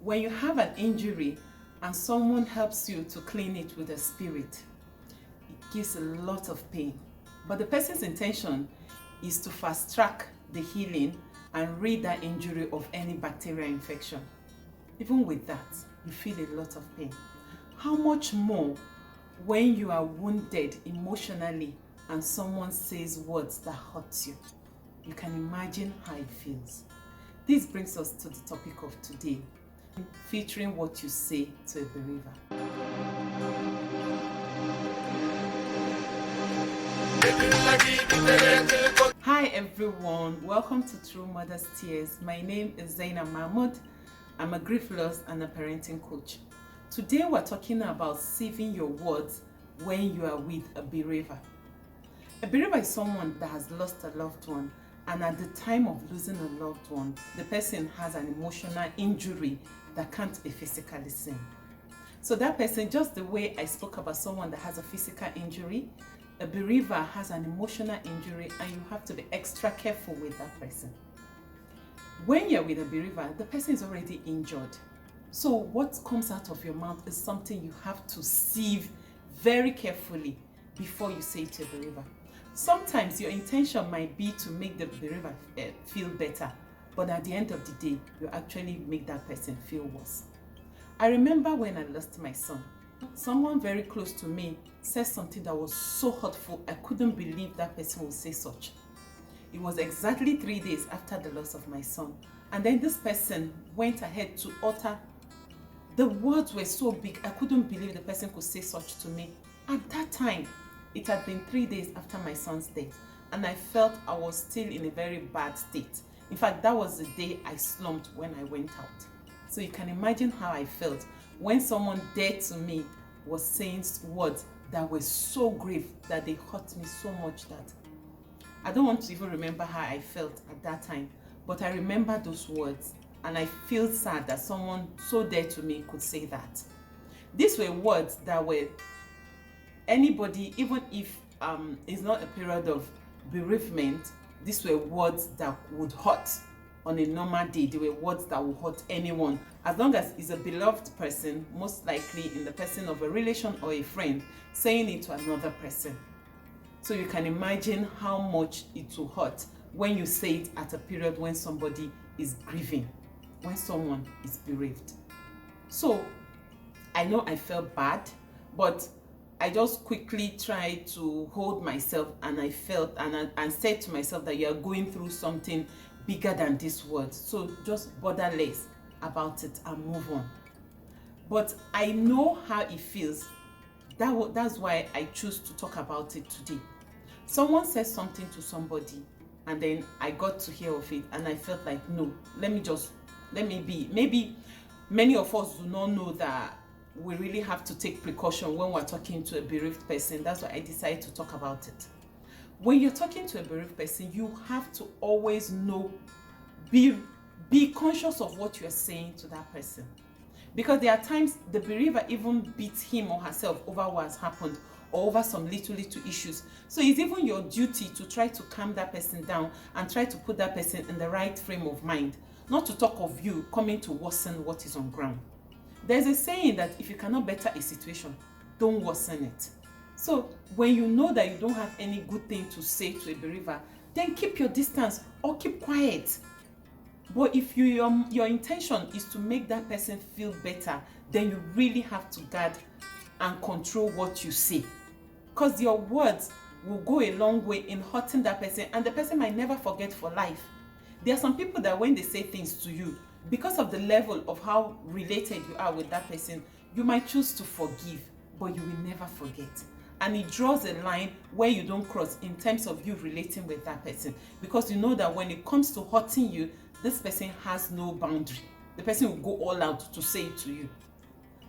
When you have an injury and someone helps you to clean it with a spirit, it gives a lot of pain. But the person's intention is to fast track the healing and rid that injury of any bacterial infection. Even with that, you feel a lot of pain. How much more when you are wounded emotionally and someone says words that hurt you? You can imagine how it feels. This brings us to the topic of today, featuring what you say to a bereaver. Hi everyone, welcome to True Mother's Tears. My name is Zainab Mahmoud. I'm a grief loss and a parenting coach. Today we're talking about saving your words when you are with a bereaver. A bereaver is someone that has lost a loved one, and at the time of losing a loved one, the person has an emotional injury that can't be physically seen. So that person, just the way I spoke about someone that has a physical injury, a bereaver has an emotional injury, and you have to be extra careful with that person. When you're with a bereaver, the person is already injured. So what comes out of your mouth is something you have to sieve very carefully before you say it to a bereaver. Sometimes your intention might be to make the bereaver feel better, but at the end of the day, you actually make that person feel worse. I remember when I lost my son, someone very close to me said something that was so hurtful. I couldn't believe that person would say such. It was exactly 3 days after the loss of my son, and then this person went ahead to utter. The words were so big, I couldn't believe the person could say such to me. At that time, it had been 3 days after my son's death, and I felt I was still in a very bad state. In fact, that was the day I slumped when I went out. So you can imagine how I felt when someone dear to me was saying words that were so grave that they hurt me so much that I don't want to even remember how I felt at that time, but I remember those words, and I feel sad that someone so dear to me could say that. These were words that were anybody, even if it's not a period of bereavement, these were words that would hurt on a normal day. They were words that would hurt anyone. As long as it's a beloved person, most likely in the person of a relation or a friend, saying it to another person. So you can imagine how much it will hurt when you say it at a period when somebody is grieving, when someone is bereaved. So I know I felt bad, but I just quickly tried to hold myself, and I felt and said to myself that you are going through something bigger than these words. So just bother less about it and move on. But I know how it feels. That's why I choose to talk about it today. Someone said something to somebody, and then I got to hear of it, and I felt like, no, let me be. Maybe many of us do not know that we really have to take precaution when we're talking to a bereaved person. That's why I decided to talk about it. When you're talking to a bereaved person, you have to always know, be conscious of what you're saying to that person. Because there are times the bereaver even beats him or herself over what has happened, or over some little issues. So it's even your duty to try to calm that person down and try to put that person in the right frame of mind, not to talk of you coming to worsen what is on ground. There's a saying that if you cannot better a situation, don't worsen it. So when you know that you don't have any good thing to say to a bereaver, then keep your distance or keep quiet. But if your intention is to make that person feel better, then you really have to guard and control what you say. Because your words will go a long way in hurting that person, and the person might never forget for life. There are some people that when they say things to you, because of the level of how related you are with that person, you might choose to forgive, but you will never forget. And it draws a line where you don't cross in terms of you relating with that person, because you know that when it comes to hurting you, this person has no boundary. The person will go all out to say it to you.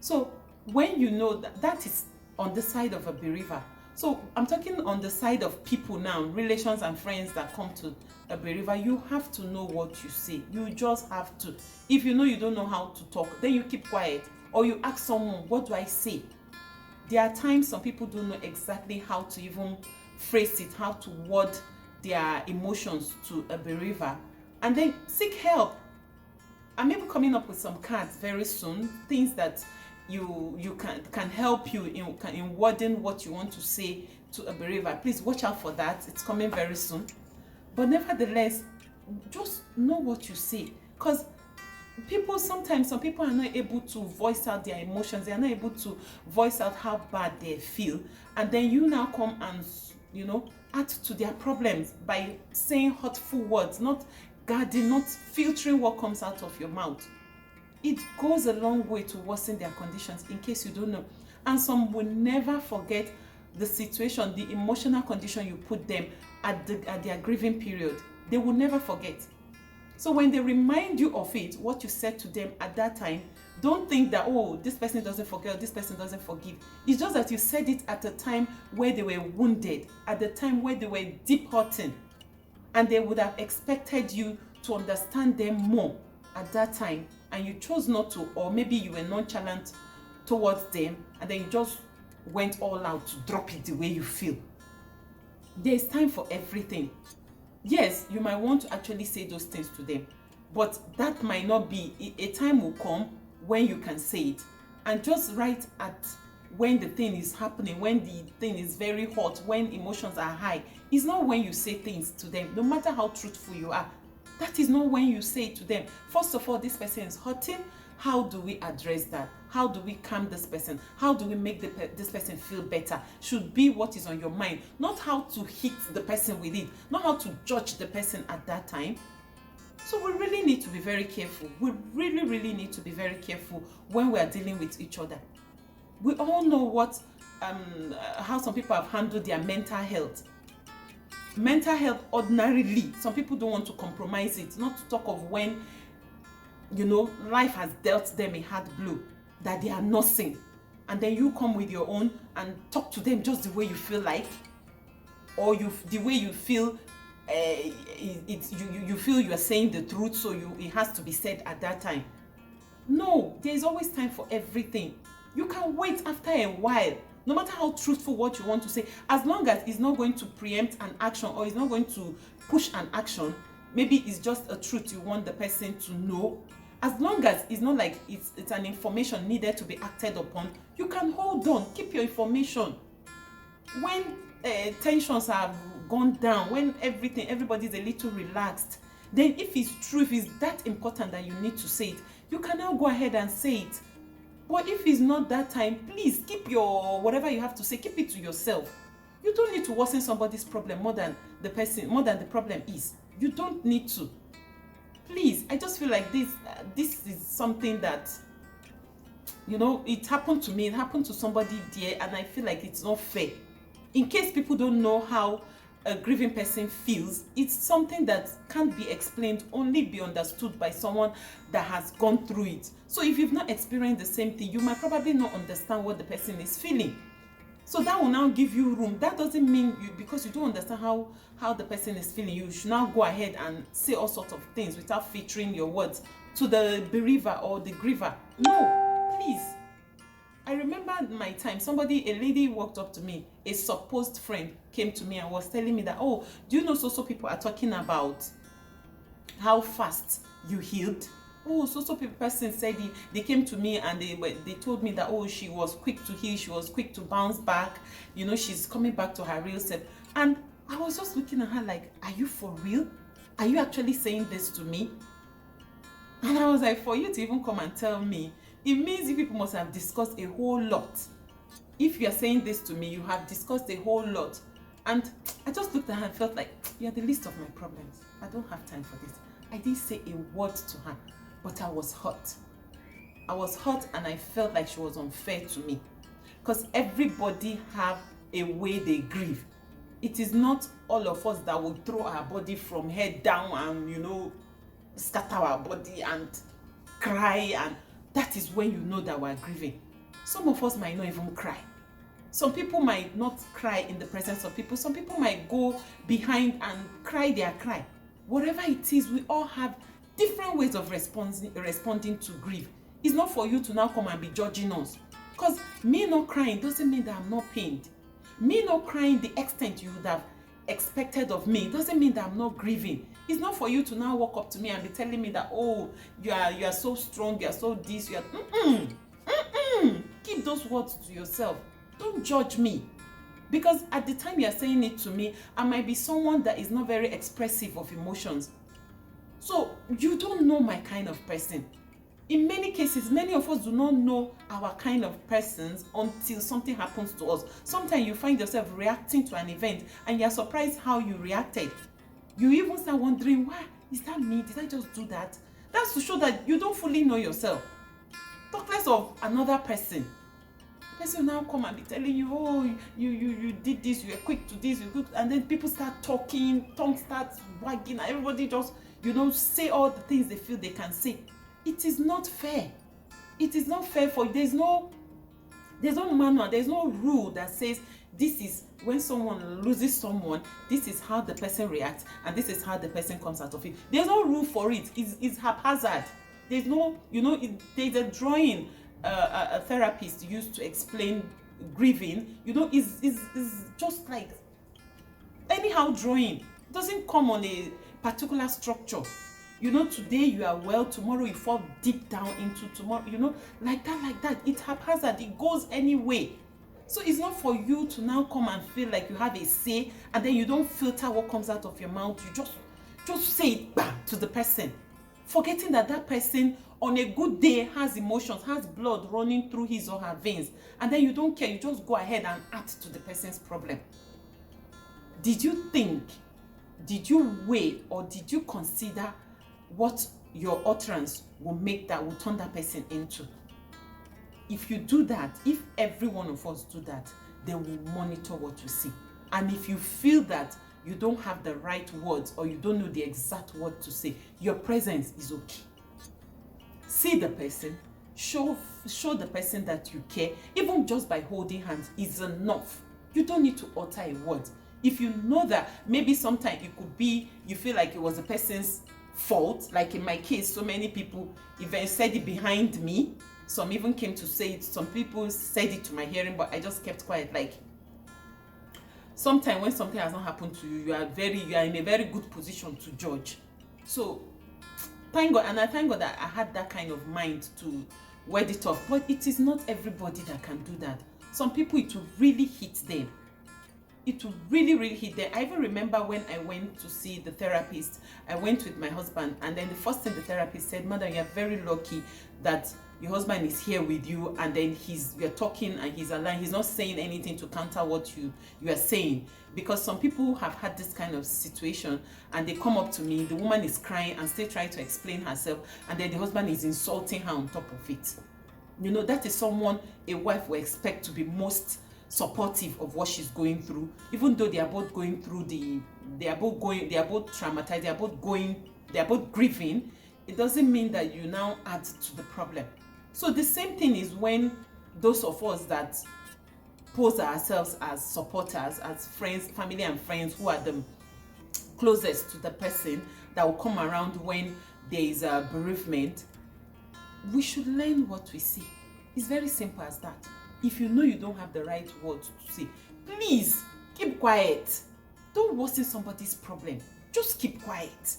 So when you know that is on the side of a bereaver. So I'm talking on the side of people now, relations and friends that come to a bereaver. You have to know what you say. You just have to. If you know you don't know how to talk, then you keep quiet, or you ask someone, what do I say? There are times some people don't know exactly how to even phrase it, how to word their emotions to a bereaver, and then seek help. I'm maybe coming up with some cards very soon, things that you can help you in wording what you want to say to a bereaver. Please watch out for that. It's coming very soon. But nevertheless, just know what you say, because some people are not able to voice out their emotions. They are not able to voice out how bad they feel, and then you now come and add to their problems by saying hurtful words, not guarding, not filtering what comes out of your mouth. It goes a long way to worsen their conditions, in case you don't know. And some will never forget the situation, the emotional condition you put them at their grieving period. They will never forget. So when they remind you of it, what you said to them at that time, don't think that, oh, this person doesn't forget, or this person doesn't forgive. It's just that you said it at a time where they were wounded, at the time where they were deep hurting, and they would have expected you to understand them more at that time, and you chose not to, or maybe you were nonchalant towards them, and then you just went all out to drop it the way you feel. There is time for everything. Yes, you might want to actually say those things to them, but that might not be. A time will come when you can say it, and just right at when the thing is happening, when the thing is very hot, when emotions are high, is not when you say things to them, no matter how truthful you are. That is not when you say it to them. First of all, this person is hurting. How do we address that? How do we calm this person? How do we make this person feel better? Should be what is on your mind, not how to hit the person with it, not how to judge the person at that time. So we really need to be very careful. We really need to be very careful when we are dealing with each other. We all know how some people have handled their mental health. Mental health, ordinarily, some people don't want to compromise it, not to talk of when life has dealt them a hard blow that they are nursing, and then you come with your own and talk to them just the way you feel like, or the way you feel. You feel you are saying the truth, so it has to be said at that time. No, there is always time for everything. You can wait after a while, no matter how truthful what you want to say, as long as it's not going to preempt an action, or it's not going to push an action. Maybe it's just a truth you want the person to know. As long as it's not like it's an information needed to be acted upon, you can hold on, keep your information. When tensions have gone down, when everybody's a little relaxed, then if it's true, if it's that important that you need to say it, you can now go ahead and say it. But if it's not that time, please keep your whatever you have to say, keep it to yourself. You don't need to worsen somebody's problem more than the problem is. You don't need to. Please, I just feel like this is something that, it happened to me, it happened to somebody there, and I feel like it's not fair. In case people don't know how a grieving person feels, it's something that can't be explained, only be understood by someone that has gone through it. So if you've not experienced the same thing, you might probably not understand what the person is feeling. So that will now give you room. That doesn't mean because you don't understand how the person is feeling, you should now go ahead and say all sorts of things without filtering your words to the bereaver or the griever. No, please. I remember my time, a lady walked up to me, a supposed friend came to me and was telling me that, oh, do you know so people are talking about how fast you healed? Oh, so person said they came to me and they told me that, oh, she was quick to heal, she was quick to bounce back, she's coming back to her real self. And I was just looking at her like, are you for real? Are you actually saying this to me? And I was like, for you to even come and tell me, it means you people must have discussed a whole lot. If you are saying this to me, you have discussed a whole lot. And I just looked at her and felt like, you're the least of my problems. I don't have time for this. I didn't say a word to her, but I was hurt. I was hurt and I felt like she was unfair to me. Because everybody have a way they grieve. It is not all of us that will throw our body from head down and, scatter our body and cry, and that is when you know that we're grieving. Some of us might not even cry. Some people might not cry in the presence of people. Some people might go behind and cry their cry. Whatever it is, we all have different ways of responding to grief. It's not for you to now come and be judging us. Because me not crying doesn't mean that I'm not pained. Me not crying the extent you would have expected of me doesn't mean that I'm not grieving. It's not for you to now walk up to me and be telling me that, oh, you are so strong, you are so this, you are keep those words to yourself. Don't judge me. Because at the time you are saying it to me, I might be someone that is not very expressive of emotions. So you don't know my kind of person. In many cases, many of us do not know our kind of persons until something happens to us. Sometimes you find yourself reacting to an event and you're surprised how you reacted. You even start wondering, why? Is that me? Did I just do that? That's to show that you don't fully know yourself. Talk less of another person. The person will now come and be telling you, oh, you did this, you were quick to this, and then people start talking, tongue starts wagging, everybody just, say all the things they feel they can say. It is not fair. It is not fair for you. There's no manual, there's no rule that says this is when someone loses someone, this is how the person reacts, and this is how the person comes out of it. There's no rule for it. It's haphazard. There's no, there's a drawing a therapist used to explain grieving, is just like anyhow drawing. It doesn't come on a particular structure. Today you are well, tomorrow you fall deep down into tomorrow, like that. It's haphazard. It goes anyway. So it's not for you to now come and feel like you have a say, and then you don't filter what comes out of your mouth. You just say it back to the person, forgetting that person on a good day has emotions, has blood running through his or her veins, and then you don't care. You just go ahead and add to the person's problem. Did you think, did you weigh, or did you consider what your utterance will turn that person into? If you do that, if every one of us do that, they will monitor what you say. And if you feel that you don't have the right words, or you don't know the exact word to say, your presence is okay. See the person, show the person that you care. Even just by holding hands is enough. You don't need to utter a word. If you know that maybe sometimes it could be you feel like it was the person's fault, like in my case, so many people even said it behind me. Some even came to say it. Some people said it to my hearing, but I just kept quiet. Like, sometimes when something has not happened to you, you are in a very good position to judge. So thank God, and I thank God that I had that kind of mind to word it off. But it is not everybody that can do that. Some people, it will really hit them. It will really, really hit them. I even remember when I went to see the therapist, I went with my husband, and then the first thing the therapist said, "Madam, you are very lucky that your husband is here with you, and then you're talking and he's aligned. He's not saying anything to counter what you are saying." Because some people have had this kind of situation, and they come up to me, the woman is crying and still trying to explain herself, and then the husband is insulting her on top of it. That is someone a wife will expect to be most supportive of what she's going through, even though they are both going through they are both traumatized, they are both grieving. It doesn't mean that you now add to the problem. So the same thing is when those of us that pose ourselves as supporters, as friends, family and friends, who are the closest to the person that will come around when there is a bereavement, we should learn what we say. It's very simple as that. If you know you don't have the right words to say, please keep quiet. Don't worsen somebody's problem. Just keep quiet.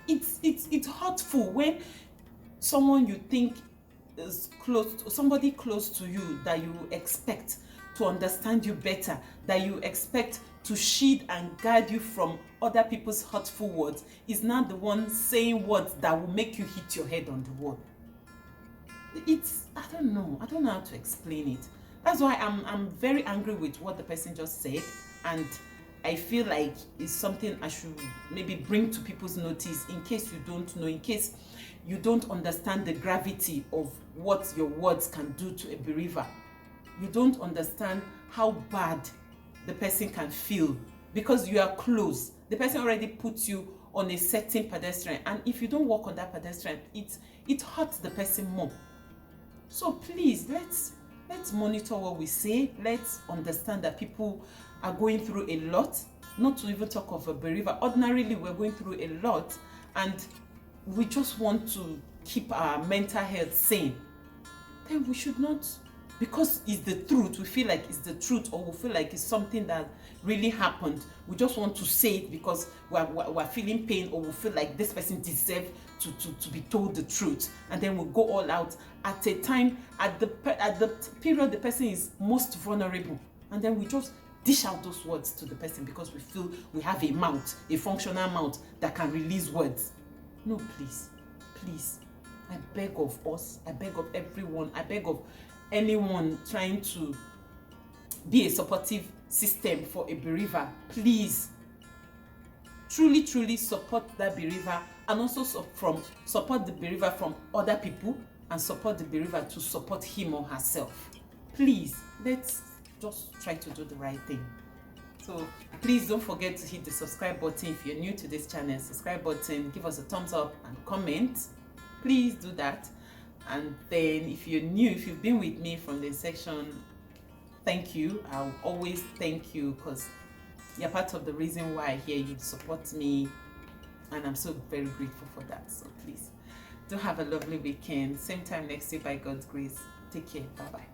It's hurtful when someone you think is somebody close to you, that you expect to understand you better, that you expect to shield and guard you from other people's hurtful words, is not the one saying words that will make you hit your head on the wall. I don't know how to explain it. That's why I'm very angry with what the person just said, and I feel like it's something I should maybe bring to people's notice, in case you don't know, in case you don't understand the gravity of what your words can do to a bereaver. You don't understand how bad the person can feel because you are close. The person already puts you on a certain pedestrian, and if you don't walk on that pedestrian, it hurts the person more. So please, let's monitor what we say. Let's understand that people are going through a lot, not to even talk of a bereaver. Ordinarily, we're going through a lot, and we just want to keep our mental health sane. Then we should not because it's the truth, we feel like it's the truth, or we feel like it's something that really happened. We just want to say it because we're feeling pain, or we feel like this person deserves to be told the truth, and then we go all out at a time, at the period the person is most vulnerable, and then we just dish out those words to the person because we feel we have a mouth, a functional mouth that can release words. No, please, please, I beg of us, I beg of everyone, I beg of anyone trying to be a supportive system for a bereaver, please truly support that bereaver, and also support the bereaver from other people, and support the bereaver to support him or herself. Please, let's just try to do the right thing. So please don't forget to hit the subscribe button if you're new to this channel. Subscribe button, give us a thumbs up and comment. Please do that. And then if you're new, if you've been with me from this section, thank you. I'll always thank you, because you're part of the reason why I hear you support me, and I'm so very grateful for that. So please do have a lovely weekend. Same time next week by God's grace. Take care. Bye bye.